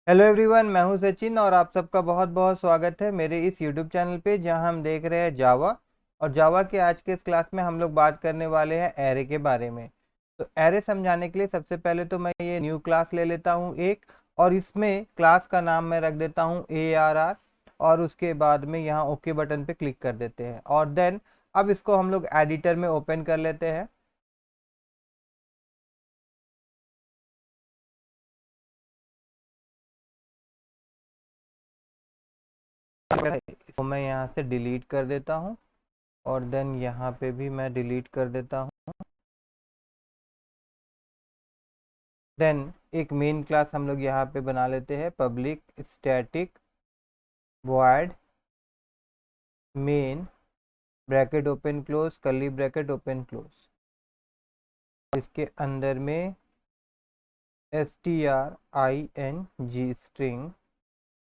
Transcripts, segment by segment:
Hello everyone, मैं हूं सचिन और आप सबका बहुत बहुत स्वागत है मेरे इस यूट्यूब चैनल पे जहां हम देख रहे हैं जावा। और जावा के आज के इस क्लास में हम लोग बात करने वाले हैं एरे के बारे में। तो एरे समझाने के लिए सबसे पहले तो मैं ये न्यू क्लास ले लेता हूं एक, और इसमें क्लास का नाम मैं रख देता हूं ARR। और उसके बाद में यहाँ ओके बटन पे क्लिक कर देते हैं और देन अब इसको हम लोग एडिटर में ओपन कर लेते हैं। इसको मैं यहाँ से डिलीट कर देता हूँ और देन यहाँ पे भी मैं डिलीट कर देता हूँ। देन एक मेन क्लास हम लोग यहाँ पे बना लेते हैं, public static void main bracket open close curly bracket open close. इसके अंदर में string string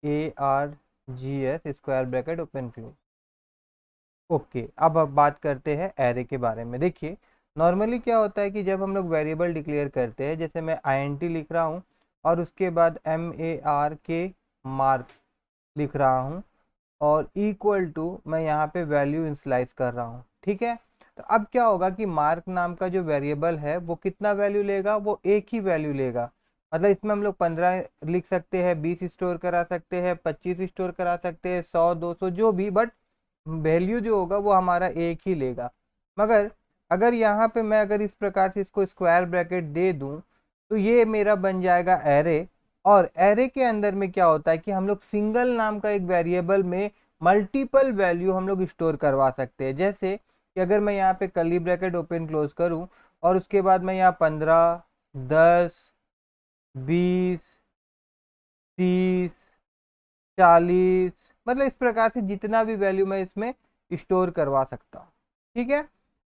args square bracket open close. Okay, अब बात करते हैं एरे के बारे में। देखिए, नॉर्मली क्या होता है कि जब हम लोग वेरिएबल डिक्लेयर करते हैं, जैसे मैं int लिख रहा हूँ और उसके बाद mark मार्क लिख रहा हूँ और इक्वल टू मैं यहाँ पे वैल्यू इनिशियलाइज कर रहा हूँ, ठीक है। तो अब क्या होगा कि मार्क नाम का जो वेरिएबल है वो कितना वैल्यू लेगा, वो एक ही वैल्यू लेगा। मतलब इसमें हम लोग 15 लिख सकते हैं, 20 स्टोर करा सकते हैं, 25 स्टोर करा सकते हैं, 100 200 जो भी, बट वैल्यू जो होगा वो हमारा एक ही लेगा। मगर अगर यहाँ पे मैं अगर इस प्रकार से इसको स्क्वायर ब्रैकेट दे दूँ तो ये मेरा बन जाएगा एरे। और एरे के अंदर में क्या होता है कि हम लोग सिंगल नाम का एक वेरिएबल में मल्टीपल वैल्यू हम लोग स्टोर करवा सकते हैं। जैसे कि अगर मैं यहाँ पे कर्ली ब्रैकेट ओपन क्लोज करूँ और उसके बाद मैं यहाँ 15 10 20 30 40 मतलब इस प्रकार से जितना भी वैल्यू मैं इसमें स्टोर करवा सकता हूँ, ठीक है।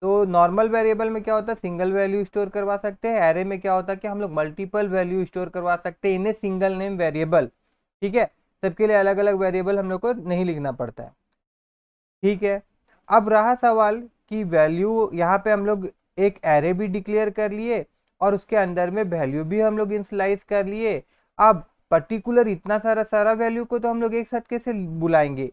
तो नॉर्मल वेरिएबल में क्या होता है, सिंगल वैल्यू स्टोर करवा सकते हैं। एरे में क्या होता है कि हम लोग मल्टीपल वैल्यू स्टोर करवा सकते हैं इन ए सिंगल नेम वेरिएबल, ठीक है। सबके लिए अलग अलग वेरिएबल हम लोग को नहीं लिखना पड़ता है, ठीक है। अब रहा सवाल कि वैल्यू, यहाँ पे हम लोग एक एरे भी डिक्लेयर कर लिए और उसके अंदर में वैल्यू भी हम लोग इनिशियलाइज कर लिए। अब पर्टिकुलर इतना सारा सारा वैल्यू को तो हम लोग एक साथ कैसे बुलाएंगे।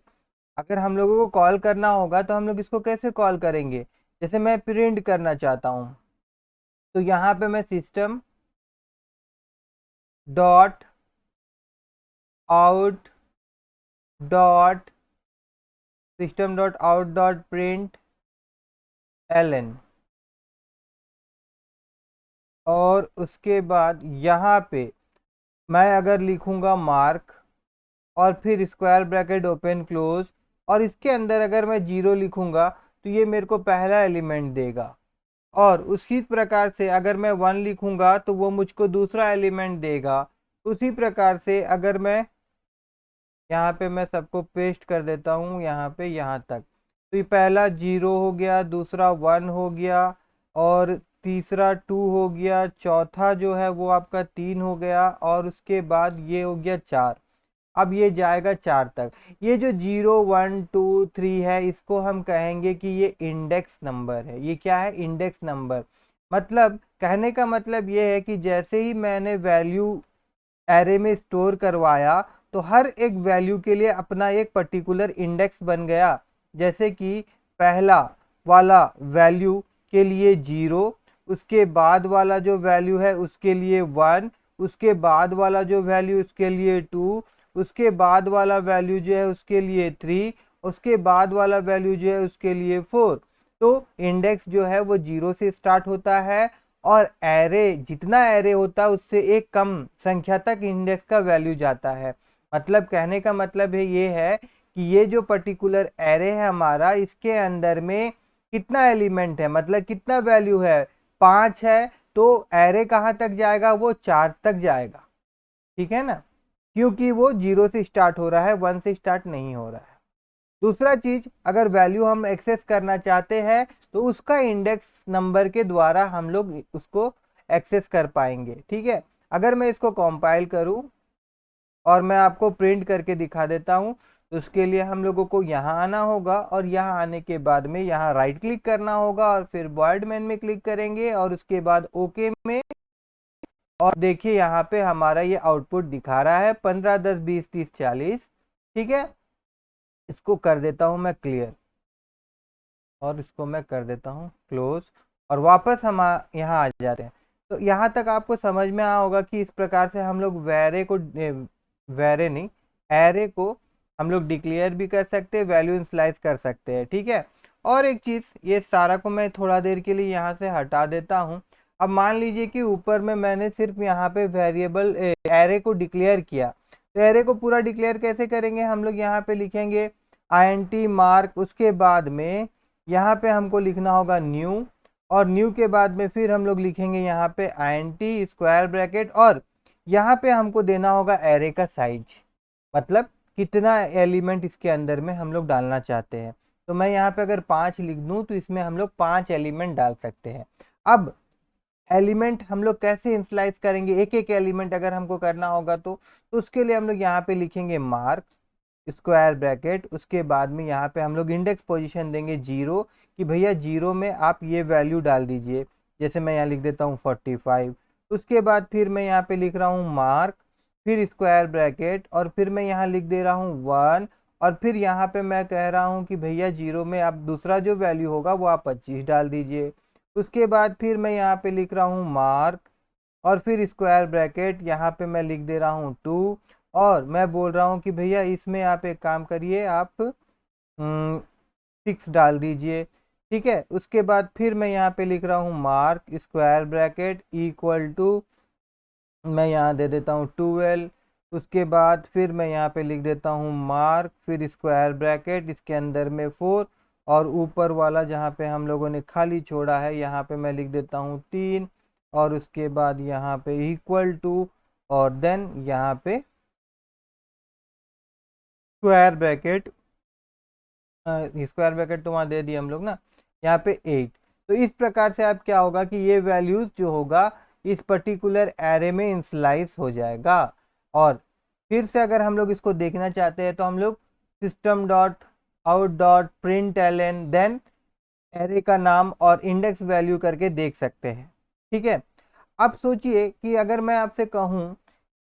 अगर हम लोगों को कॉल करना होगा तो हम लोग इसको कैसे कॉल करेंगे। जैसे मैं प्रिंट करना चाहता हूँ तो यहाँ पे मैं system dot out dot system dot out dot print L और उसके बाद यहाँ पे मैं अगर लिखूँगा मार्क और फिर स्क्वायर ब्रैकेट ओपन क्लोज और इसके अंदर अगर मैं 0 लिखूँगा तो ये मेरे को पहला एलिमेंट देगा। और उसी प्रकार से अगर मैं 1 लिखूँगा तो वो मुझको दूसरा एलिमेंट देगा। उसी प्रकार से अगर मैं यहाँ पे मैं सबको पेस्ट कर देता हूँ यहाँ पे यहाँ तक, तो ये पहला 0 हो गया, दूसरा 1 हो गया और तीसरा 2 हो गया, चौथा जो है वो आपका 3 हो गया और उसके बाद ये हो गया 4। अब ये जाएगा 4 तक। ये जो 0 1 2 3 है इसको हम कहेंगे कि ये इंडेक्स नंबर है। ये क्या है, इंडेक्स नंबर। मतलब कहने का मतलब ये है कि जैसे ही मैंने वैल्यू एरे में स्टोर करवाया तो हर एक वैल्यू के लिए अपना एक पर्टिकुलर इंडेक्स बन गया। जैसे कि पहला वाला वैल्यू के लिए 0, उसके बाद वाला जो वैल्यू है उसके लिए 1, उसके बाद वाला जो वैल्यू उसके लिए 2, उसके बाद वाला वैल्यू जो है उसके लिए 3, उसके बाद वाला वैल्यू जो है उसके लिए 4। तो इंडेक्स जो है वो 0 से स्टार्ट होता है और एरे जितना एरे होता है उससे एक कम संख्या तक इंडेक्स का वैल्यू जाता है। मतलब कहने का मतलब है ये है कि ये जो पर्टिकुलर एरे है हमारा, इसके अंदर में कितना एलिमेंट है, मतलब कितना वैल्यू है, 5 है। तो एरे कहाँ तक जाएगा, वो 4 तक जाएगा, ठीक है ना, क्योंकि वो 0 से स्टार्ट हो रहा है, 1 से स्टार्ट नहीं हो रहा है। दूसरा चीज, अगर वैल्यू हम एक्सेस करना चाहते हैं तो उसका इंडेक्स नंबर के द्वारा हम लोग उसको एक्सेस कर पाएंगे, ठीक है। अगर मैं इसको कंपाइल करूं और मैं आपको प्रिंट करके दिखा देता हूं तो उसके लिए हम लोगों को यहाँ आना होगा और यहाँ आने के बाद में यहाँ राइट क्लिक करना होगा और फिर वॉइड मेन में क्लिक करेंगे और उसके बाद ओके में और देखिए यहाँ पे हमारा ये आउटपुट दिखा रहा है 15, 10, 20, 30, 40। ठीक है, इसको कर देता हूँ मैं क्लियर और इसको मैं कर देता हूँ क्लोज और वापस हम यहाँ आ जाते हैं। तो यहाँ तक आपको समझ में आया होगा कि इस प्रकार से हम लोग वैरे नहीं, एरे को हम लोग डिक्लेयर भी कर सकते हैं, वैल्यू इनिशियलाइज कर सकते हैं। ठीक है, और एक चीज़, ये सारा को मैं थोड़ा देर के लिए यहाँ से हटा देता हूँ। अब मान लीजिए कि ऊपर में मैंने सिर्फ यहाँ पे वेरिएबल एरे को डिक्लेयर किया, तो एरे को पूरा डिक्लेयर कैसे करेंगे? हम लोग यहाँ पे लिखेंगे int मार्क, उसके बाद में यहाँ पे हमको लिखना होगा न्यू, और न्यू के बाद में फिर हम लोग लिखेंगे यहाँ पे int स्क्वायर ब्रैकेट, और यहाँ पे हमको देना होगा एरे का साइज, मतलब कितना एलिमेंट इसके अंदर में हम लोग डालना चाहते हैं। तो मैं यहाँ पे अगर 5 लिख दूँ तो इसमें हम लोग 5 एलिमेंट डाल सकते हैं। अब एलिमेंट हम लोग कैसे इनिशियलाइज करेंगे, एक एक एलिमेंट अगर हमको करना होगा तो उसके लिए हम लोग यहाँ पे लिखेंगे मार्क स्क्वायर ब्रैकेट, उसके बाद में यहाँ पे हम लोग इंडेक्स पोजीशन देंगे 0 कि भैया 0 में आप ये वैल्यू डाल दीजिए। जैसे मैं यहाँ लिख देता हूँ 45। उसके बाद फिर मैं यहाँ पे लिख रहा हूँ मार्क, फिर स्क्वायर ब्रैकेट, और फिर मैं यहाँ लिख दे रहा हूँ 1, और फिर यहाँ पे मैं कह रहा हूँ कि भैया 0 में आप दूसरा जो वैल्यू होगा वो आप 25 डाल दीजिए। उसके बाद फिर मैं यहाँ पे लिख रहा हूँ मार्क, और फिर स्क्वायर ब्रैकेट, यहाँ पे मैं लिख दे रहा हूँ 2, और मैं बोल रहा हूँ कि भैया इसमें आप एक काम करिए, आप 6 डाल दीजिए। ठीक है, उसके बाद फिर मैं यहाँ पे लिख रहा हूँ mark square bracket equal to, मैं यहाँ दे देता हूँ 12। उसके बाद फिर मैं यहाँ पे लिख देता हूँ मार्क, फिर स्क्वायर ब्रैकेट, इसके अंदर में 4, और ऊपर वाला जहाँ पे हम लोगों ने खाली छोड़ा है यहाँ पे मैं लिख देता हूँ 3, और उसके बाद यहाँ पे इक्वल टू, और देन यहाँ पे स्क्वायर ब्रैकेट, स्क्वायर ब्रैकेट तो वहाँ दे दिए हम लोग ना, यहाँ पे 8। तो इस प्रकार से अब क्या होगा कि ये वैल्यूज जो होगा इस पर्टिकुलर एरे में इनिशियलाइज हो जाएगा। और फिर से अगर हम लोग इसको देखना चाहते हैं तो हम लोग system dot out dot print l n, then array का नाम और इंडेक्स वैल्यू करके देख सकते हैं। ठीक है, अब सोचिए कि अगर मैं आपसे कहूँ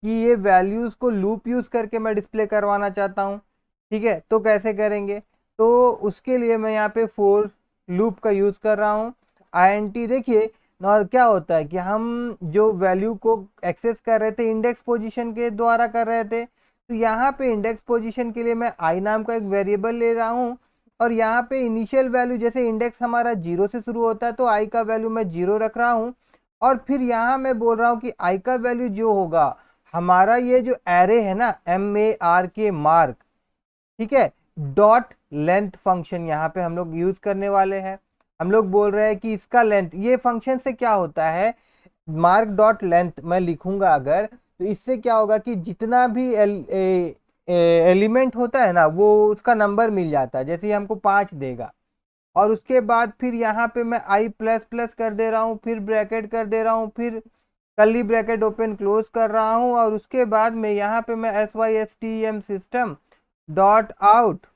कि ये वैल्यूज़ को लूप यूज़ करके मैं डिस्प्ले करवाना चाहता हूँ, ठीक है, तो कैसे करेंगे? तो उसके लिए मैं यहाँ पे फोर लूप का यूज़ कर रहा हूँ। INT देखिए, और क्या होता है कि हम जो वैल्यू को एक्सेस कर रहे थे इंडेक्स पोजीशन के द्वारा कर रहे थे, तो यहाँ पे इंडेक्स पोजीशन के लिए मैं आई नाम का एक वेरिएबल ले रहा हूँ, और यहाँ पे इनिशियल वैल्यू, जैसे इंडेक्स हमारा 0 से शुरू होता है तो आई का वैल्यू मैं 0 रख रहा हूँ, और फिर यहाँ मैं बोल रहा हूँ कि आई का वैल्यू जो होगा, हमारा ये जो एरे है ना MARK मार्क, ठीक है, डॉट लेंथ फंक्शन यहाँ पे हम लोग यूज करने वाले हैं। हम लोग बोल रहे हैं कि इसका लेंथ, ये फंक्शन से क्या होता है, मार्क डॉट लेंथ मैं लिखूंगा अगर, तो इससे क्या होगा कि जितना भी एलिमेंट होता है ना वो उसका नंबर मिल जाता है। जैसे हमको 5 देगा, और उसके बाद फिर यहाँ पे मैं आई प्लस प्लस कर दे रहा हूँ, फिर ब्रैकेट कर दे रहा हूँ, फिर कर्ली ब्रैकेट ओपन क्लोज कर रहा हूँ, और उसके बाद में यहाँ पे मैं SYSTEM system dot out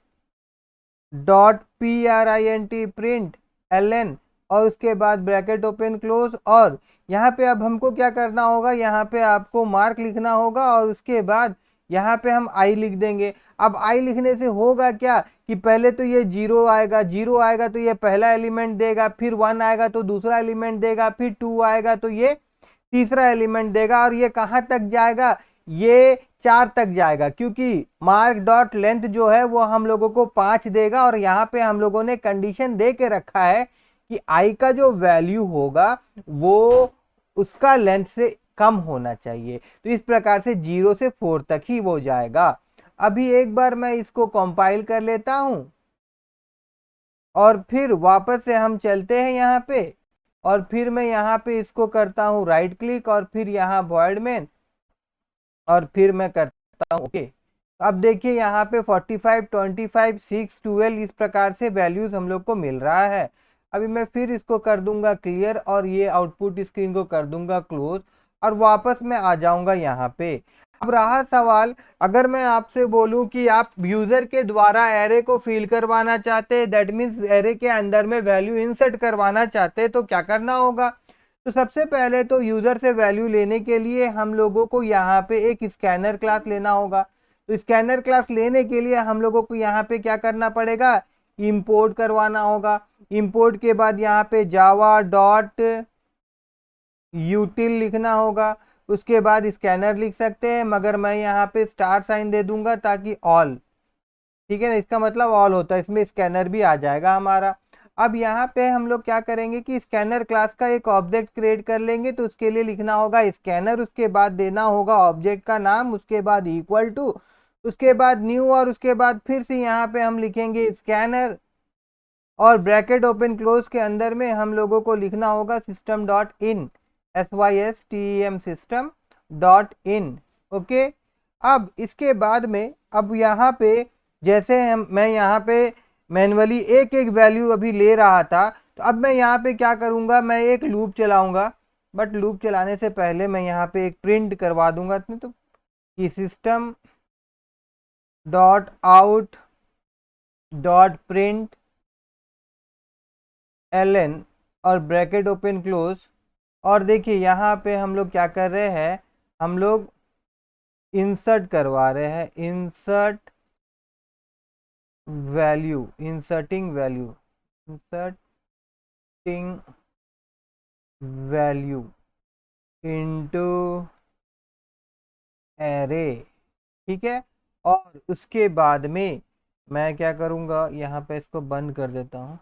dot PRINT print LN, और उसके बाद ब्रैकेट ओपन क्लोज, और यहाँ पे अब हमको क्या करना होगा, यहाँ पे आपको मार्क लिखना होगा, और उसके बाद यहाँ पे हम आई लिख देंगे। अब आई लिखने से होगा क्या कि पहले तो ये 0 आएगा, 0 आएगा तो ये पहला एलिमेंट देगा, फिर 1 आएगा तो दूसरा एलिमेंट देगा, फिर 2 आएगा तो ये तीसरा एलिमेंट देगा, और ये कहाँ तक जाएगा, ये 4 तक जाएगा, क्योंकि मार्क डॉट लेंथ जो है वो हम लोगों को 5 देगा, और यहाँ पे हम लोगों ने कंडीशन दे के रखा है कि आई का जो वैल्यू होगा वो उसका लेंथ से कम होना चाहिए। तो इस प्रकार से 0 से 4 तक ही वो जाएगा। अभी एक बार मैं इसको कंपाइल कर लेता हूं, और फिर वापस से हम चलते हैं यहाँ पे, और फिर मैं यहाँ पे इसको करता हूँ राइट क्लिक, और फिर यहाँ वॉइड मेन, और फिर मैं करता हूँ ओके। अब देखिए यहाँ पे 45, 25, 6, 12 इस प्रकार से वैल्यूज हम लोग को मिल रहा है। अभी मैं फिर इसको कर दूंगा क्लियर, और ये आउटपुट स्क्रीन को कर दूंगा क्लोज, और वापस मैं आ जाऊंगा यहाँ पे। अब रहा सवाल, अगर मैं आपसे बोलूं कि आप यूजर के द्वारा एरे को फिल करवाना चाहते हैं, दैट मीन्स एरे के अंदर में वैल्यू इंसर्ट करवाना चाहते हैं, तो क्या करना होगा? तो सबसे पहले तो यूज़र से वैल्यू लेने के लिए हम लोगों को यहाँ पे एक स्कैनर क्लास लेना होगा। तो स्कैनर क्लास लेने के लिए हम लोगों को यहाँ पे क्या करना पड़ेगा, इंपोर्ट करवाना होगा। इंपोर्ट के बाद यहाँ पे जावा डॉट यूटिल लिखना होगा। उसके बाद स्कैनर लिख सकते हैं, मगर मैं यहाँ पे स्टार साइन दे दूंगा ताकि ऑल, ठीक है ना, इसका मतलब ऑल होता है, इसमें स्कैनर भी आ जाएगा हमारा। अब यहाँ पे हम लोग क्या करेंगे कि स्कैनर क्लास का एक ऑब्जेक्ट क्रिएट कर लेंगे। तो उसके लिए लिखना होगा स्कैनर, उसके बाद देना होगा ऑब्जेक्ट का नाम, उसके बाद इक्वल टू, उसके बाद न्यू, और उसके बाद फिर से यहाँ पे हम लिखेंगे स्कैनर, और ब्रैकेट ओपन क्लोज के अंदर में हम लोगों को लिखना होगा system dot in, SYSTEM system dot in. Okay, अब इसके बाद में अब यहाँ पे जैसे मैं यहाँ पे मैन्युअली एक एक वैल्यू अभी ले रहा था, तो अब मैं यहाँ पे क्या करूँगा, मैं एक लूप चलाऊँगा। बट लूप चलाने से पहले मैं यहाँ पे एक प्रिंट करवा दूंगा, तो कि system dot out dot print ln और ब्रैकेट ओपन क्लोज। और देखिए यहाँ पे हम लोग क्या कर रहे हैं, हम लोग इंसर्ट करवा रहे हैं, insert value, inserting value, inserting value into array, ठीक है। और उसके बाद में मैं क्या करूँगा, यहाँ पे इसको बंद कर देता हूँ।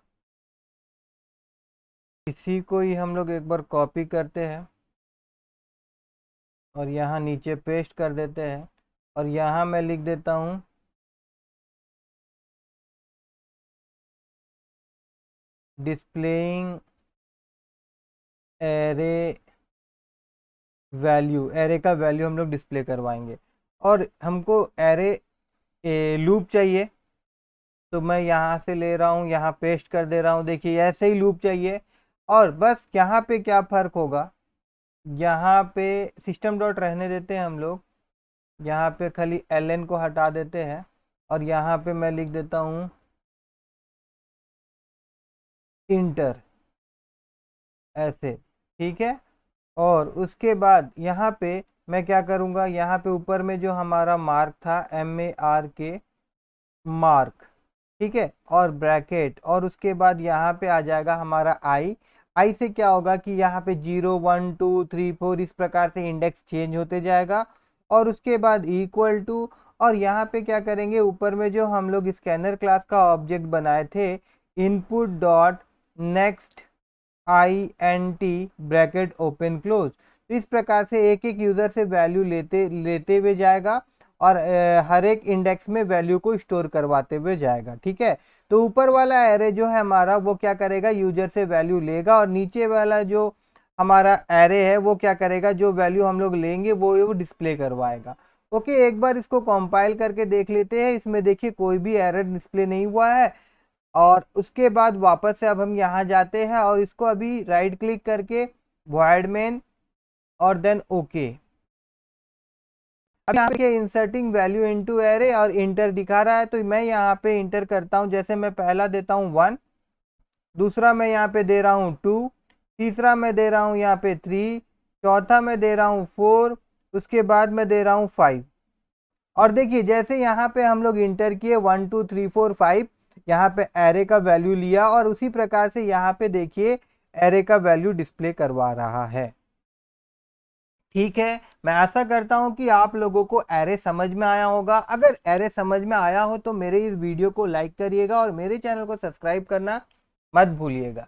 इसी को ही हम लोग एक बार कॉपी करते हैं और यहाँ नीचे पेस्ट कर देते हैं, और यहाँ मैं लिख देता हूँ डिस्प्लेइंग एरे वैल्यू, एरे का वैल्यू हम लोग डिस्प्ले करवाएंगे। और हमको एरे लूप चाहिए, तो मैं यहाँ से ले रहा हूँ, यहाँ पेस्ट कर दे रहा हूँ। देखिए ऐसे ही लूप चाहिए। और बस यहाँ पे क्या फ़र्क होगा, यहाँ पे सिस्टम डॉट रहने देते हैं हम लोग, यहाँ पे खाली ln को हटा देते हैं, और यहाँ पे मैं लिख देता हूँ इंटर, ऐसे, ठीक है। और उसके बाद यहाँ पे मैं क्या करूँगा, यहाँ पे ऊपर में जो हमारा मार्क था MARK मार्क, ठीक है, और ब्रैकेट, और उसके बाद यहाँ पे आ जाएगा हमारा आई से क्या होगा कि यहाँ पे 0 1 2 3 4 इस प्रकार से इंडेक्स चेंज होते जाएगा। और उसके बाद इक्वल टू, और यहाँ पे क्या करेंगे, ऊपर में जो हम लोग स्कैनर क्लास का ऑब्जेक्ट बनाए थे, input dot next INT bracket open close. तो इस प्रकार से एक एक यूज़र से वैल्यू लेते हुए जाएगा, और हर एक इंडेक्स में वैल्यू को स्टोर करवाते हुए जाएगा, ठीक है। तो ऊपर वाला एरे जो है हमारा, वो क्या करेगा, यूजर से वैल्यू लेगा, और नीचे वाला जो हमारा एरे है वो क्या करेगा, जो वैल्यू हम लोग लेंगे वो डिस्प्ले करवाएगा। ओके, एक बार इसको कंपाइल करके देख लेते हैं। इसमें देखिए कोई भी एरर डिस्प्ले नहीं हुआ है। और उसके बाद वापस से अब हम यहाँ जाते हैं, और इसको अभी राइट क्लिक करके वॉइड मेन, और देन ओके। अब यहाँ पे इंसर्टिंग वैल्यू इनटू एरे और इंटर दिखा रहा है, तो मैं यहाँ पे इंटर करता हूँ। जैसे मैं पहला देता हूँ 1, दूसरा मैं यहाँ पे दे रहा हूँ 2, तीसरा मैं दे रहा हूँ यहाँ पे 3, चौथा मैं दे रहा हूँ 4, उसके बाद मैं दे रहा हूँ 5। और देखिए जैसे यहाँ पे हम लोग इंटर किए 1 2 3 4 5, यहाँ पे एरे का वैल्यू लिया, और उसी प्रकार से यहाँ पे देखिए एरे का वैल्यू डिस्प्ले करवा रहा है, ठीक है। मैं आशा करता हूं कि आप लोगों को एरे समझ में आया होगा। अगर एरे समझ में आया हो तो मेरे इस वीडियो को लाइक करिएगा, और मेरे चैनल को सब्सक्राइब करना मत भूलिएगा।